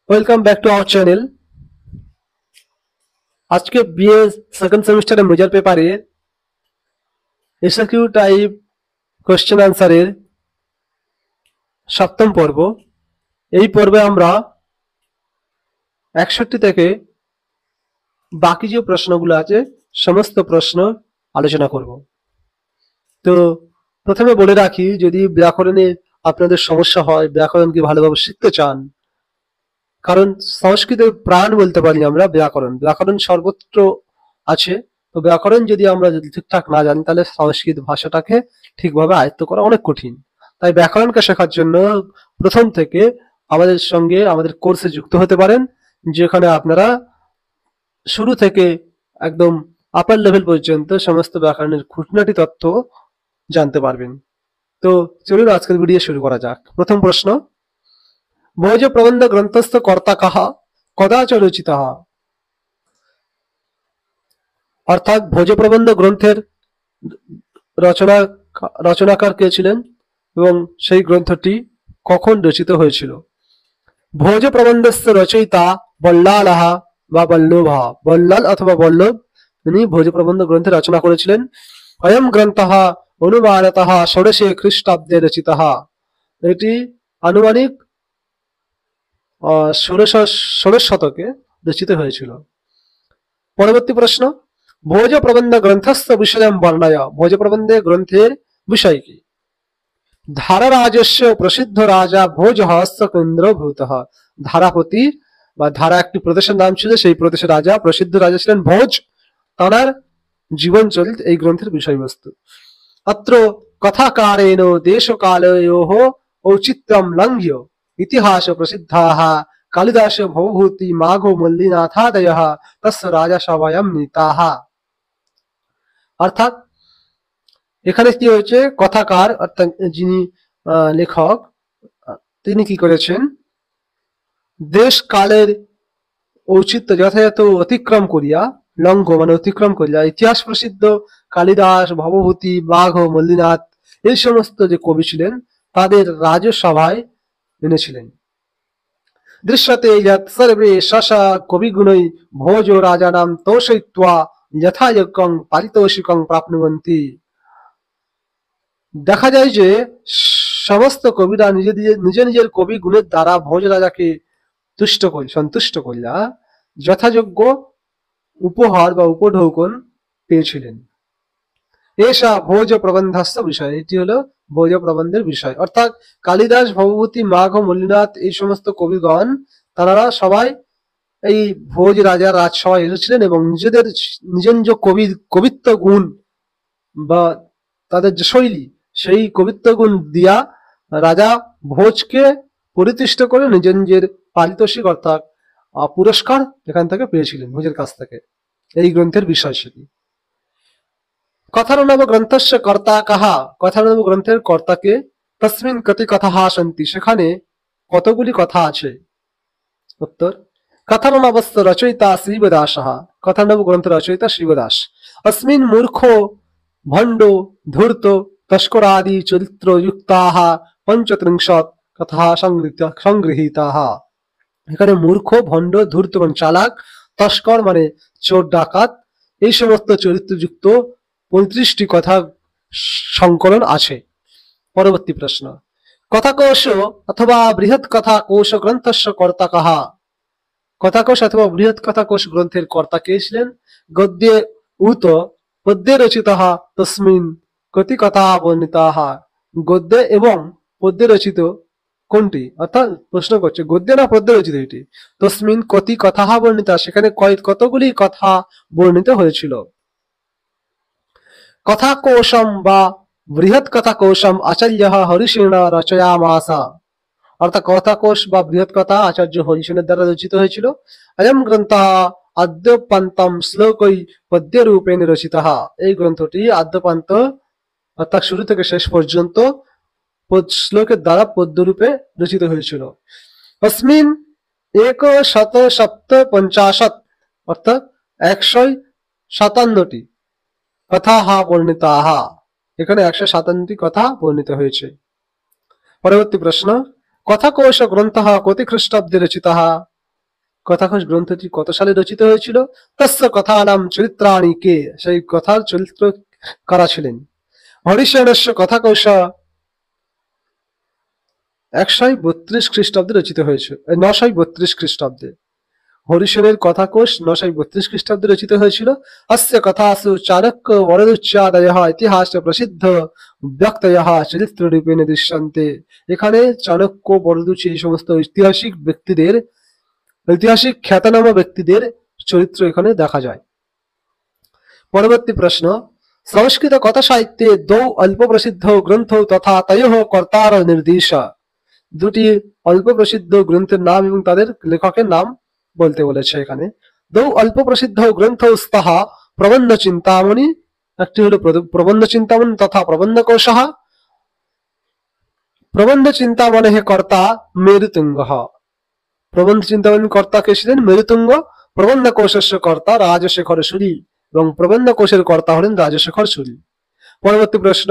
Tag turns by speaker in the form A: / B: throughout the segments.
A: Welcome back to our channel. আজকে BA second সেমিস্টারের major পেপারে এসকিউ টাইপ কোশ্চেন আনসারের সপ্তম পর্ব। এই পর্বে আমরা 61 থেকে বাকি যে প্রশ্নগুলো আছে সমস্ত প্রশ্ন আলোচনা করব। তো প্রথমে বলে রাখি, যদি ব্যাকরণে আপনাদের সমস্যা হয়, ব্যাকরণকে ভালোভাবে শিখতে চান, কারণ সংস্কৃতের প্রাণ বলতে পারি আমরা ব্যাকরণ। ব্যাকরণ সর্বত্র আছে, তো ব্যাকরণ যদি আমরা ঠিকঠাক না জানি তাহলে সংস্কৃত ভাষাটাকে ঠিকভাবে আয়ত্ত করা অনেক কঠিন। তাই ব্যাকরণকে শেখার জন্য প্রথম থেকে আমাদের সঙ্গে আমাদের কোর্সে যুক্ত হতে পারেন, যেখানে আপনারা শুরু থেকে একদম আপার লেভেল পর্যন্ত সমস্ত ব্যাকরণের খুঁটিনাটি তথ্য জানতে পারবেন। তো চলুন আজকের ভিডিও শুরু করা যাক। প্রথম প্রশ্ন, ভোজ প্রবন্ধ গ্রন্থস্থ কর্তা কাহা, কদাচ রচিতঃ? অর্থাৎ ভোজ প্রবন্ধ গ্রন্থের রচনা রচনাকার কে ছিলেন এবং সেই গ্রন্থটি কখন রচিত হয়েছিল? ভোজ প্রবন্ধস্য রচয়িতা বল্লালः বা বল্লভः। বল্লাল অথবা বল্লভ তিনি ভোজ প্রবন্ধ গ্রন্থের রচনা করেছিলেন। অয়ম গ্রন্থः অনুমানতঃ ষোড়শে খ্রিস্টাব্দে রচিতः। এটি আনুমানিক ষোড়শ শতকে রচিত হয়েছিল। পরবর্তী প্রশ্ন, ভোজ প্রবন্ধ গ্রন্থস্থ বিষয়ম বর্ণয়। ভোজ প্রবন্ধে গ্রন্থের বিষয় কি? ধারারাজস্য প্রসিদ্ধ রাজা ভোজ হস্ত কেন্দ্রভূত। ধারাপতি বা ধারা একটি প্রদেশের নাম ছিল, সেই প্রদেশের রাজা, প্রসিদ্ধ রাজা ছিলেন ভোজ। তাঁর জীবনচরিত এই গ্রন্থের বিষয়বস্তু। অত্র কথাকারেণ দেশকালয়োঃ ঔচিত্যম লঙ্ঘ্য ইতিহাস প্রসিদ্ধাঃ কালিদাস ভবভূতি মাঘো মল্লিনাথাদয়ঃ তস্য রাজসভায়াম নীতাঃ। অর্থাৎ এখানে কি হয়েছে, কথাকার অর্থাৎ যিনি লেখক, তিনি কি করেছেন, দেশ কালের ঔচিত্য যথাযথ অতিক্রম করিয়া, লঙ্ঘ মানে অতিক্রম করিয়া, ইতিহাস প্রসিদ্ধ কালিদাস, ভবভূতি, মাঘ, মল্লিনাথ এই সমস্ত যে কবি ছিলেন তাদের রাজসভায় এনেছিলেন। দৃশ্যতে যৎ সর্বে শশা কবিগুণৈ ভোজ রাজানাম তোষয়িত্বা যথাযোগ্যং পারিতোষিকং প্রাপ্নুবন্তি। দেখা যায় যে সমস্ত কবিরা নিজ নিজের কবি গুণের দ্বারা ভোজ রাজাকে সন্তুষ্ট করিয়া যথাযোগ্য উপহার বা উপঢৌকন পেয়েছিলেন। এসা ভোজ প্রবন্ধস্য বিষয়, এটি হলো ভোজ প্রবন্ধের বিষয়। অর্থাৎ কালিদাস, ভবভূতি, মাঘ, মল্লিনাথ এই সমস্ত কবিগণ তারা সবাই এই ভোজ রাজার রাজসভায় এসেছিলেন এবং নিজেদের নিজ নিজ কবিত্ব গুণ বা তাদের যে শৈলী, সেই কবিত্ব গুণ দিয়া রাজা ভোজকে পরিতুষ্ট করে নিজের পারিতোষিক অর্থাৎ পুরস্কার এখান থেকে পেয়েছিলেন ভোজের কাছ থেকে। এই গ্রন্থের বিষয় সেটি। কথারণব গ্রন্থস্য কর্তা কাহা। কথারণব গ্রন্থের কর্তাকে। তস্মিন কতি কথাঃ সন্তি, সেখানে কতগুলি কথা আছে? উত্তর, কথারণবস্য রচয়িতা শ্রীবদাসঃ। কথারণব গ্রন্থের রচয়িতা শ্রীবদাস। अस्मिन् মূর্খো ভণ্ড ধূর্ত তস্করাদি চরিত্র যুক্তাঃ পঞ্চত্রিংশৎ কথা সংগৃহীতাঃ। এখানে মূর্খ, ভণ্ড, ধূর্ত মানে চালাক, তস্কর মানে চোর ডাকাত, এই সমস্ত চরিত্রযুক্ত 35টি কথা সংকলন আছে। পরবর্তী প্রশ্ন, কথাকোশ অথবা বৃহৎ কথা কোশ গ্রন্থস্য কর্তা কাহা। কথাকোশ অথবা বৃহৎ কথা কোশ গ্রন্থের কর্তা কে ছিলেন? গদ্যে উত পদ্যে রচিতঃ তস্মিন কতি কথা বর্ণিতাঃ। গদ্যে এবং পদ্যে রচিত কোনটি? অর্থাৎ প্রশ্ন করছে গদ্যে না পদ্যে রচিত এটি। তস্মিন কতি কথা বর্ণিতা, সেখানে কতগুলি কথা বর্ণিত হয়েছিল। কথাকোশম বা বৃহৎ কথাকোশম আচার্য হরিষেণ রচয়ামাস। অর্থাৎ কথাকোশ বা বৃহৎ কথা আচার্য হরিষেণের দ্বারা রচিত হয়েছিল। অয়ম গ্রন্থ আদ্যপান্তম শ্লোকই পদ্য রূপেণ রচিতঃ। এই গ্রন্থটি আদ্যপান্ত অর্থাৎ শুরু থেকে শেষ পর্যন্ত শ্লোকের দ্বারা পদ্যরূপে রচিত হয়েছিল। অস্মিন 157 অর্থাৎ 157টি কথা বর্ণিতাঃ। এখানে 157টি কথা বর্ণিত হয়েছে। পরবর্তী প্রশ্ন, কথাকোশ গ্রন্থ কতি খ্রিস্টাব্দে রচিতঃ। কথাকোষ গ্রন্থটি কত সালে রচিত হয়েছিল? তস্য কথানাম চরিত্রাণি কে, সেই কথার চরিত্র কারা ছিলেন? হরিশনস্য কথাকোষ 132 খ্রিস্টাব্দে রচিত হয়েছে, 932 খ্রিস্টাব্দে। হরিশনের কথাকোষ 932 খ্রিস্টাব্দে রচিত হয়েছিল। अस्य कथासु चाणक्य वरदुच्चादयः ইতিহাস প্রসিদ্ধ ব্যক্তয়ः চরিত্ররূপেণ দৃশ্যন্তে। এখানে চাণক্য, বরদুচি এই সমস্ত ঐতিহাসিক খ্যাতনামা ব্যক্তিদের চরিত্র এখানে দেখা যায়। পরবর্তী প্রশ্ন, সংস্কৃত কথা সাহিত্যে দ্বৌ অল্প প্রসিদ্ধ গ্রন্থ তথা তয়োঃ কর্তার নির্দেশ। দুটি অল্প প্রসিদ্ধ গ্রন্থের নাম এবং তাদের লেখকের নাম বলতে বলেছে এখানে। দ্বৌ অল্প প্রসিদ্ধ গ্রন্থ স্তঃ প্রবন্ধ চিন্তামণি, একটি হলো প্রবন্ধ চিন্তামণি তথা প্রবন্ধ কোশঃ। প্রবন্ধ চিন্তামণেঃ কর্তা মেরুতুঙ্গঃ। প্রবন্ধ চিন্তামণির কর্তা কে ছিলেন? মেরুতুঙ্গ। প্রবন্ধ কোশস্য কর্তা রাজশেখর সূরি, এবং প্রবন্ধ কোশের কর্তা হলেন রাজশেখর সূরি। পরবর্তী প্রশ্ন,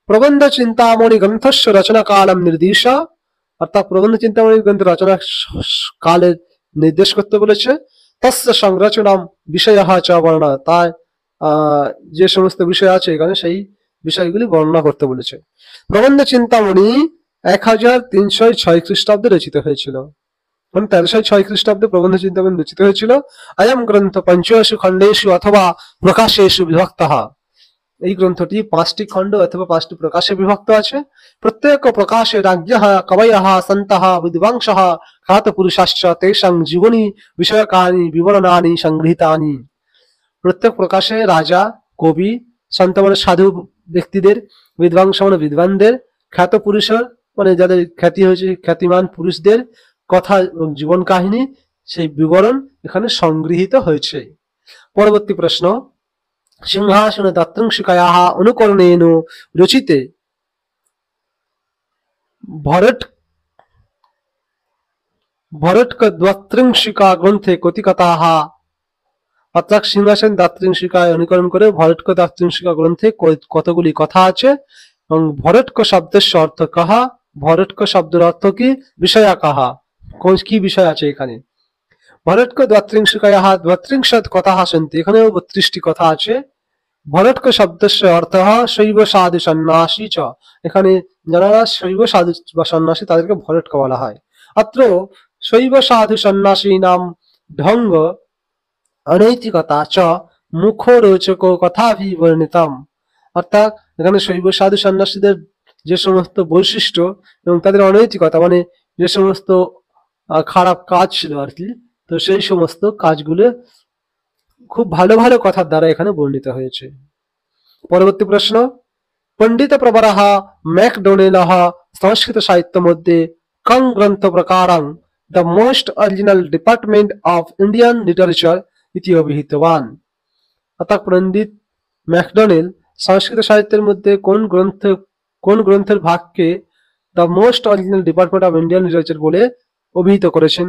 A: প্রবন্ধ চিন্তামণি গ্রন্থস্য রচনা কালম নির্দিশ, অর্থাৎ প্রবন্ধ চিন্তামণি গ্রন্থের রচনা কালের নির্দেশ করতে বলেছে। তস্য সংরচনাম বিষয়ঃ চ বর্ণনা, তাই যে সমস্ত বিষয় আছে এখানে সেই বিষয়গুলি বর্ণনা করতে বলেছে। প্রবন্ধ চিন্তামণি 1306 খ্রিস্টাব্দে রচিত হয়েছিল, 1306 খ্রিস্টাব্দে প্রবন্ধ চিন্তামণি রচিত হয়েছিল। অয়ম গ্রন্থ পঞ্চসু খণ্ডেষু অথবা প্রকাশেষু বিভক্তঃ। এই গ্রন্থটি 5টি খণ্ড অথবা 5টি প্রকাশে বিভক্ত আছে। প্রত্যেক প্রকাশে রাজ্ঞঃ কবয়ঃ সন্তঃ বিদ্বাংসঃ খ্যাতপুরুষাশ্চ তেষাং জীবনী বিষয়কানি বিবরণানি সংগৃহীতানি। প্রত্যেক প্রকাশে রাজা, কবি, সন্ত মানে সাধু ব্যক্তিদের, বিদ্বাংস মানে বিদ্বানদের, খ্যাত পুরুষের মানে যাদের খ্যাতি হয়েছে খ্যাতিমান পুরুষদের কথা এবং জীবন কাহিনী, সেই বিবরণ এখানে সংগৃহীত হয়েছে। পরবর্তী প্রশ্ন, সিংহাসন দাত্রংশিকায়াः অনুকরণেন রচিতে ভরটক দ্বাত্রিংশিকা গ্রন্থে কতি কথাः। অর্থাৎ সিংহাসন দাত্রিংশিকায় অনুকরণ করে ভরটক দাত্রিংশিকা গ্রন্থে কতগুলি কথা আছে, এবং ভরটক শব্দের অর্থ কাহা, ভরটক শব্দের অর্থ কি, বিষয়া কাহা, কি বিষয় আছে এখানে। ভরটক দ্বাত্রিংশিকায়াः দ্বাত্রিংশৎ কথাः সন্তি, এখানেও 32টি কথা আছে। ভরটক শব্দস্য অর্থঃ শৈব সাধু সন্ন্যাসী চ, এখানে যারা শৈব সাধু বা সন্ন্যাসী তাদেরকে ভরটক বলা হয়। অত্র শৈব সাধু সন্ন্যাসী নাম ঢঙ্গ অনৈতিকতা চ মুখরোচক কথাভিবর্ণিতম। অর্থাৎ এখানে শৈব সাধু সন্ন্যাসীদের যে সমস্ত বৈশিষ্ট্য এবং তাদের অনৈতিকতা মানে যে সমস্ত খারাপ কাজ ছিল আর কি, তো সেই সমস্ত কাজগুলো খুব ভালো ভালো কথার দ্বারা এখানে বর্ণিত হয়েছে। পরবর্তী প্রশ্ন, পণ্ডিত প্রবরः ম্যাকডোনেলः সংস্কৃত সাহিত্য মধ্যে কং গ্রন্থ প্রকারং the most original department of Indian literature ইতি অভিহিতবান। অর্থাৎ পণ্ডিত ম্যাকডোনেল সংস্কৃত সাহিত্যের মধ্যে কোন গ্রন্থের ভাগকে the most original department of Indian literature বলে অভিহিত করেছেন।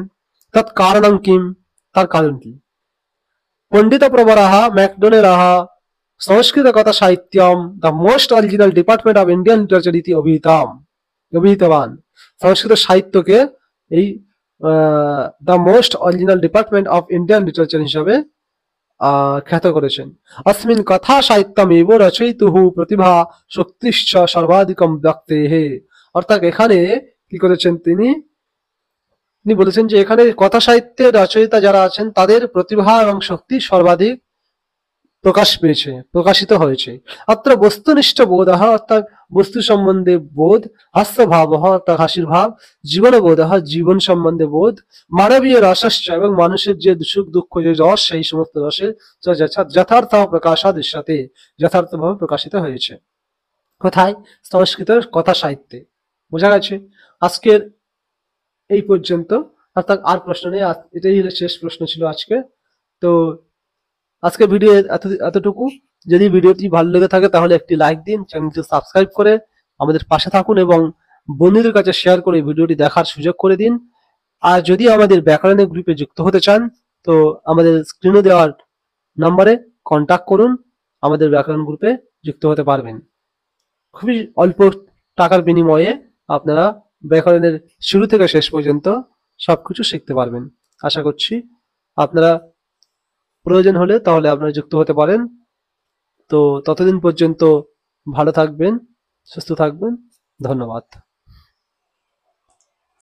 A: তৎ কারণং কিম, তার কারণ কি? পণ্ডিত প্রবরः ম্যাকডোনেলः সংস্কৃত কথা সাহিত্যম the most original department of Indian literature ইতি অভিহিতবান। সংস্কৃত সাহিত্যকে এই the most original department of Indian literature হিসাবে খ্যাত করেছেন। अस्मिन् কথা সাহিত্যমেব রচয়িতুঃ প্রতিভা শক্তিশ্চ সর্বাধিকম ব্যক্তেঃ। অর্থাৎ এখানে কি করেছেন তিনি বলেছেন যে এখানে কথা সাহিত্যের রচয়িতা যারা আছেন তাদের প্রতিভা এবং শক্তি সর্বাধিক প্রকাশিত হয়েছে। অত্র বস্তুনিষ্ঠ বোধঃ, অর্থাৎ বস্তু সম্বন্ধে বোধ, হাস্য ভাবঃ অর্থাৎ হাসির ভাব, জীবন বোধঃ জীবন সম্বন্ধে বোধ, মানবীয় রসশ্চ এবং মানুষের যে সুখ দুঃখ যে রস সেই সমস্ত রসের যথার্থ প্রকাশা দৃশ্যতে, যথার্থভাবে প্রকাশিত হয়েছে। কোথায়? সংস্কৃত কথা সাহিত্যে। বোঝা গেছে? আজকের এই পর্যন্ত, অর্থাৎ আর প্রশ্ন নেই, এটাই হলো শেষ প্রশ্ন ছিল আজকে। তো আজকে ভিডিও এতটুকু। যদি ভিডিওটি ভালো লেগে থাকে তাহলে একটি লাইক দিন, চ্যানেলটি সাবস্ক্রাইব করে আমাদের পাশে থাকুন এবং বন্ধুদের কাছে শেয়ার করে ভিডিওটি দেখার সুযোগ করে দিন। আর যদি আমাদের ব্যাকরণের গ্রুপে যুক্ত হতে চান তো আমাদের স্ক্রিনে দেওয়ার নম্বরে কন্টাক্ট করুন, আমাদের ব্যাকরণ গ্রুপে যুক্ত হতে পারবেন। খুবই অল্প টাকার বিনিময়ে আপনারা ব্যাকরণের শুরু থেকে শেষ পর্যন্ত সবকিছু শিখতে পারবেন। আশা করছি আপনারা প্রয়োজন হলে তাহলে আপনারা যুক্ত হতে পারেন। তো ততদিন পর্যন্ত ভালো থাকবেন, সুস্থ থাকবেন। ধন্যবাদ।